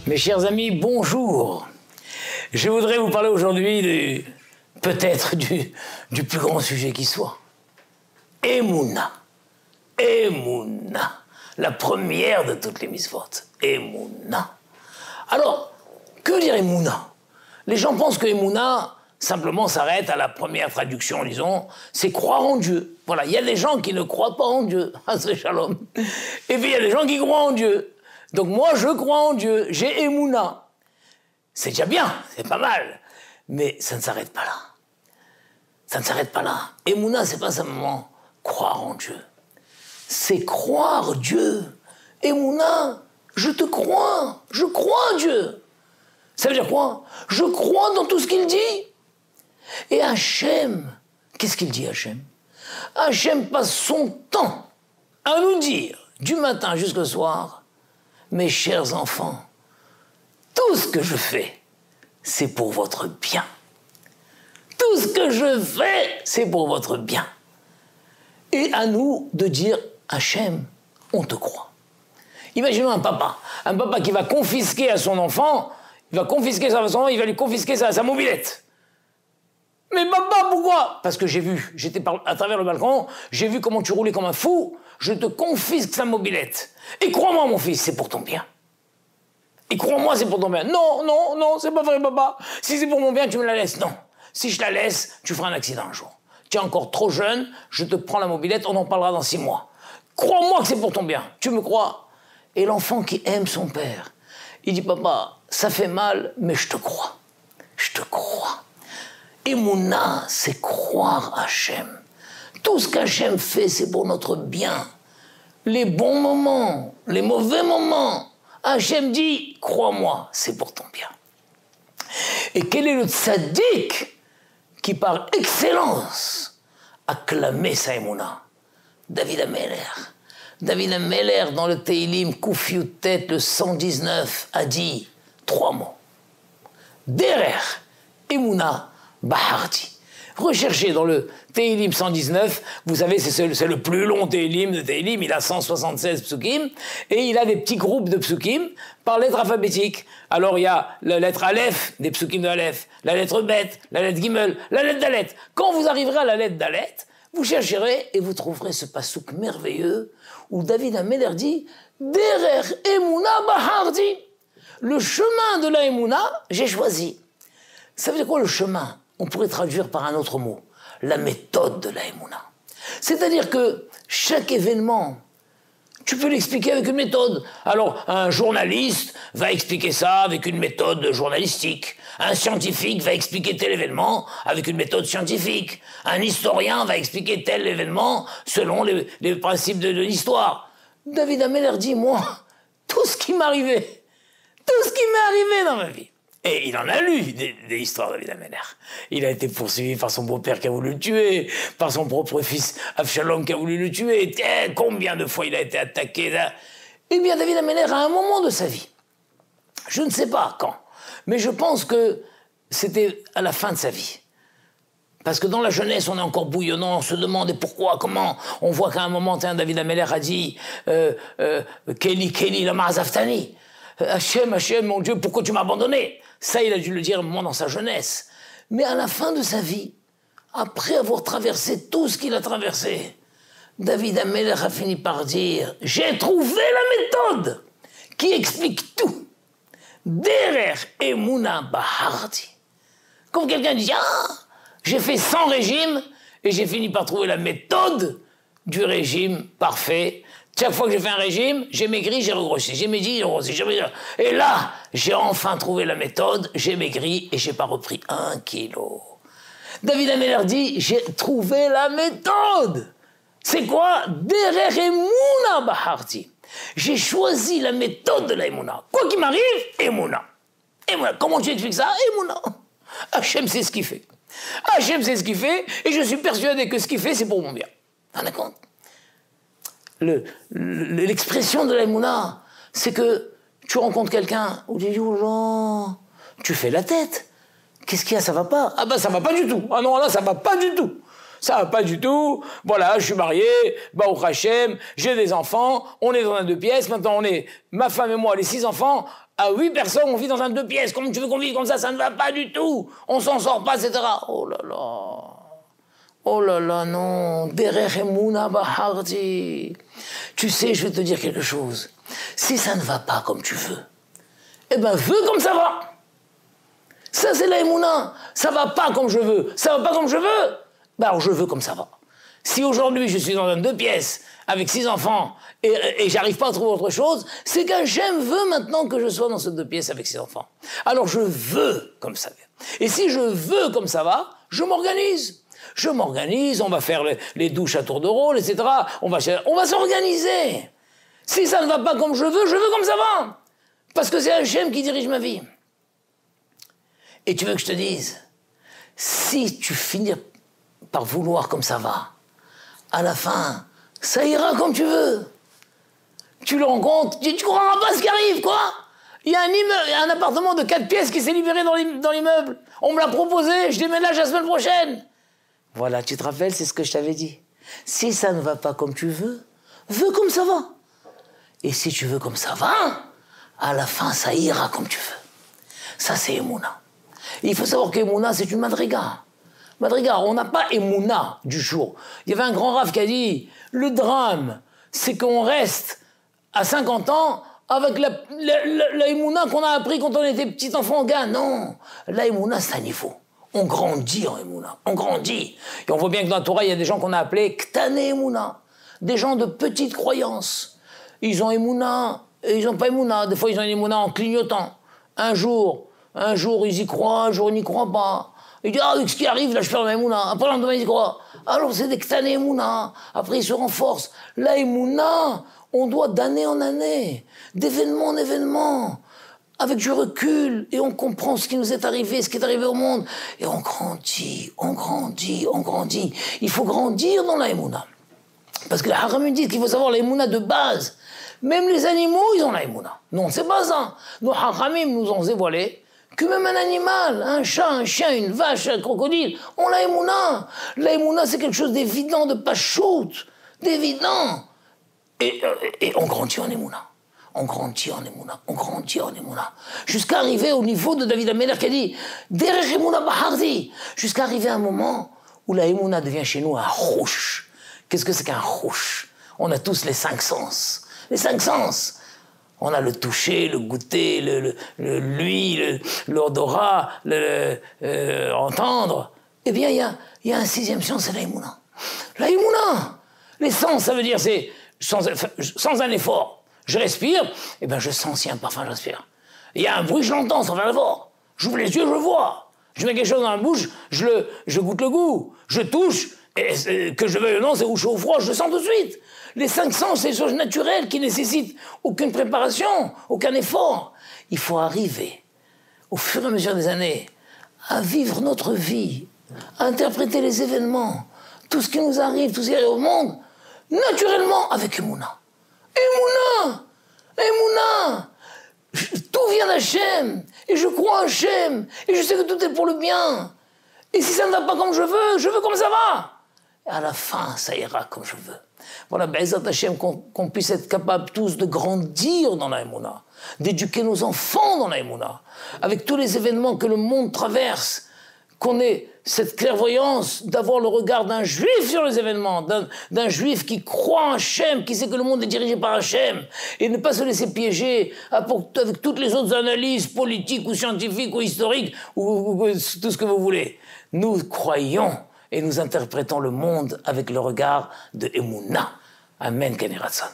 Mes chers amis, bonjour. Je voudrais vous parler aujourd'hui peut-être du plus grand sujet qui soit. Emouna. Emouna. La première de toutes les mitzvot. Emouna. Alors, que dire Emouna? Les gens pensent que Emouna simplement s'arrête à la première traduction, disons, c'est croire en Dieu. Voilà, il y a des gens qui ne croient pas en Dieu. Ah, c'est shalom. Et puis il y a des gens qui croient en Dieu. Donc moi, je crois en Dieu, j'ai Emouna. C'est déjà bien, c'est pas mal. Mais ça ne s'arrête pas là. Ça ne s'arrête pas là. Emouna, c'est pas simplement croire en Dieu. C'est croire Dieu. Emouna, je te crois. Je crois en Dieu. Ça veut dire quoi? Je crois dans tout ce qu'il dit. Et Hachem, qu'est-ce qu'il dit Hachem? Hachem passe son temps à nous dire, du matin jusqu'au soir, mes chers enfants, tout ce que je fais, c'est pour votre bien. Tout ce que je fais, c'est pour votre bien. Et à nous de dire, Hachem, on te croit. Imaginons un papa qui va confisquer à son enfant, il va confisquer sa façon, il va lui confisquer sa mobilette. Mais papa, pourquoi? Parce que j'ai vu, j'étais à travers le balcon, j'ai vu comment tu roulais comme un fou, je te confisque sa mobilette. Et crois-moi, mon fils, c'est pour ton bien. Et crois-moi, c'est pour ton bien. Non, non, non, c'est pas vrai, papa. Si c'est pour mon bien, tu me la laisses. Non. Si je la laisse, tu feras un accident un jour. Tu es encore trop jeune, je te prends la mobilette, on en parlera dans 6 mois. Crois-moi que c'est pour ton bien. Tu me crois? Et l'enfant qui aime son père, il dit, papa, ça fait mal, mais je te crois. Je te crois. Emouna, c'est croire Hachem. Tout ce qu'Hachem fait, c'est pour notre bien. Les bons moments, les mauvais moments, Hachem dit, crois-moi, c'est pour ton bien. Et quel est le tzaddik qui, par excellence, a clamé sa Emouna? David HaMelech. David HaMelech, dans le Teilim Kouf-Yutet, le 119, a dit 3 mots. Derer, Emouna, Bahardi. Recherchez dans le Teilim 119, vous savez, c'est le plus long Teilim de Teilim, il a 176 psukim, et il a des petits groupes de psukim par lettre alphabétique. Alors il y a la lettre Aleph, des psukim de Aleph, la lettre Bet, la lettre Gimel, la lettre Dalet. Quand vous arriverez à la lettre Dalet, vous chercherez et vous trouverez ce pasouk merveilleux où David HaMelech dit « Derer Emouna Bahardi » Le chemin de la Emouna, j'ai choisi. Ça veut dire quoi le chemin? On pourrait traduire par un autre mot, la méthode de la Emouna. C'est-à-dire que chaque événement, tu peux l'expliquer avec une méthode. Alors, un journaliste va expliquer ça avec une méthode journalistique. Un scientifique va expliquer tel événement avec une méthode scientifique. Un historien va expliquer tel événement selon les principes de l'histoire. David HaMelech dit, moi, tout ce qui m'est arrivé dans ma vie, et il en a lu des histoires, David HaMelech. Il a été poursuivi par son beau-père qui a voulu le tuer, par son propre fils Avshalom qui a voulu le tuer. Combien de fois il a été attaqué là. Eh bien, David HaMelech, à un moment de sa vie, je ne sais pas quand, mais je pense que c'était à la fin de sa vie. Parce que dans la jeunesse, on est encore bouillonnant, on se demande et pourquoi, comment. On voit qu'à un moment, David HaMelech a dit Keli, Keli, lama azaftani. Hachem, Hachem, mon Dieu, pourquoi tu m'as abandonné? Ça, il a dû le dire un moment dans sa jeunesse. Mais à la fin de sa vie, après avoir traversé tout ce qu'il a traversé, David HaMelech a fini par dire « J'ai trouvé la méthode qui explique tout. Derer Emouna Bahardi. » Comme quelqu'un dit « Ah, j'ai fait 100 régimes et j'ai fini par trouver la méthode du régime parfait. » Chaque fois que j'ai fait un régime, j'ai maigri, j'ai regrossi. J'ai maigri, j'ai regrossi. Et là, j'ai enfin trouvé la méthode, j'ai maigri et j'ai pas repris 1 kilo. David HaMelech dit, j'ai trouvé la méthode. C'est quoi? Derer Emouna Bahardi. J'ai choisi la méthode de la Emouna. Quoi qu'il m'arrive, Emouna. Emouna. Comment tu expliques ça? Emouna. Hachem sait ce qu'il fait. Hachem sait ce qu'il fait et je suis persuadé que ce qu'il fait, c'est pour mon bien. T'en as compte? L'expression de la Emouna, c'est que tu rencontres quelqu'un où tu dis, oh là, tu fais la tête. Qu'est-ce qu'il y a, ça va pas? Ah ben ça va pas du tout. Ah non, là ça va pas du tout. Ça va pas du tout. Voilà, je suis marié, Baruch Hashem, j'ai des enfants, on est dans un 2 pièces. Maintenant, on est, ma femme et moi, les 6 enfants, à 8 personnes, on vit dans un 2 pièces. Comment tu veux qu'on vive comme ça ne va pas du tout. On s'en sort pas, etc. Oh là là. Oh là là, non. Derech Emouna Baharti. Tu sais, je vais te dire quelque chose. Si ça ne va pas comme tu veux, eh ben, veux comme ça va. Ça, c'est la Emouna. Ça va pas comme je veux. Ça va pas comme je veux. Ben, alors, je veux comme ça va. Si aujourd'hui, je suis dans un 2 pièces avec 6 enfants et j'arrive pas à trouver autre chose, c'est qu'Hachem veut maintenant que je sois dans ce 2 pièces avec 6 enfants. Alors, je veux comme ça va. Et si je veux comme ça va, je m'organise. Je m'organise, on va faire les douches à tour de rôle, etc. On va s'organiser. Si ça ne va pas comme je veux comme ça va. Parce que c'est Hachem qui dirige ma vie. Et tu veux que je te dise, si tu finis par vouloir comme ça va, à la fin, ça ira comme tu veux. Tu le rencontres, tu comprendras pas ce qui arrive, quoi. Il y a un appartement de 4 pièces qui s'est libéré dans l'immeuble. On me l'a proposé, je déménage la semaine prochaine. Voilà, tu te rappelles, c'est ce que je t'avais dit. Si ça ne va pas comme tu veux comme ça va. Et si tu veux comme ça va, à la fin, ça ira comme tu veux. Ça, c'est Emouna. Il faut savoir qu'Emouna, c'est une madriga. Madriga, on n'a pas Emouna du jour. Il y avait un grand rave qui a dit, le drame, c'est qu'on reste à 50 ans avec la Emouna qu'on a appris quand on était petit enfant gars. Non, la Emouna, c'est un niveau. On grandit en Emouna, on grandit. Et on voit bien que dans la Torah, il y a des gens qu'on a appelés Ktane Emouna, des gens de petites croyances. Ils ont Emouna et ils n'ont pas Emouna. Des fois, ils ont une Emouna en clignotant. Un jour, ils y croient, un jour, ils n'y croient pas. Ils disent, avec ce qui arrive, là, je perds ma Emouna. Après, le lendemain, ils y croient. Alors, c'est des Ktane Emouna. Après, ils se renforcent. La Emouna, on doit d'année en année, d'événement en événement, avec du recul, et on comprend ce qui nous est arrivé, ce qui est arrivé au monde, et on grandit, on grandit, on grandit. Il faut grandir dans la Emouna. Parce que les Haramim disent qu'il faut savoir la Emouna de base. Même les animaux, ils ont la Emouna. Non, c'est pas ça. Nos Haramim nous ont dévoilé que même un animal, un chat, un chien, une vache, un crocodile, ont la Emouna. La Emouna, c'est quelque chose d'évident, de pachout, d'évident. Et on grandit en Emouna. On grandit en Emouna, on grandit en Emouna. Jusqu'à arriver au niveau de David Ameler qui a dit « Derech Emouna Bahardi » jusqu'à arriver à un moment où la Emouna devient chez nous un rouche. Qu'est-ce que c'est qu'un rouche? On a tous les 5 sens. Les 5 sens. On a le toucher, le goûter, l'ouïe, l'odorat, entendre. Eh bien, il y a un 6e sens, c'est la Emouna. La Emouna. Les sens, ça veut dire c'est sans un effort. Je respire, et ben je sens s'il y a un parfum, je respire. Il y a un bruit, je l'entends sans faire l'effort. J'ouvre les yeux, je le vois. Je mets quelque chose dans la bouche, je goûte le goût. Je touche, et que je veuille ou non, c'est ou chaud ou froid, je le sens tout de suite. Les 5 sens, c'est des choses naturelles qui nécessitent aucune préparation, aucun effort. Il faut arriver, au fur et à mesure des années, à vivre notre vie, à interpréter les événements, tout ce qui nous arrive, tout ce qui arrive au monde, naturellement avec Emouna. Emouna! Emouna! Tout vient d'Hachem. Et je crois en Hachem. Et je sais que tout est pour le bien. Et si ça ne va pas comme je veux comme ça va. Et à la fin, ça ira comme je veux. Voilà, Be'ezat Hachem, qu'on puisse être capables tous de grandir dans la Emouna, d'éduquer nos enfants dans la Emouna, avec tous les événements que le monde traverse, qu'on ait cette clairvoyance d'avoir le regard d'un juif sur les événements, d'un juif qui croit en Hachem, qui sait que le monde est dirigé par Hachem, et ne pas se laisser piéger avec toutes les autres analyses politiques ou scientifiques ou historiques ou tout ce que vous voulez. Nous croyons et nous interprétons le monde avec le regard de Emouna. Amen, Ken Yiratzon.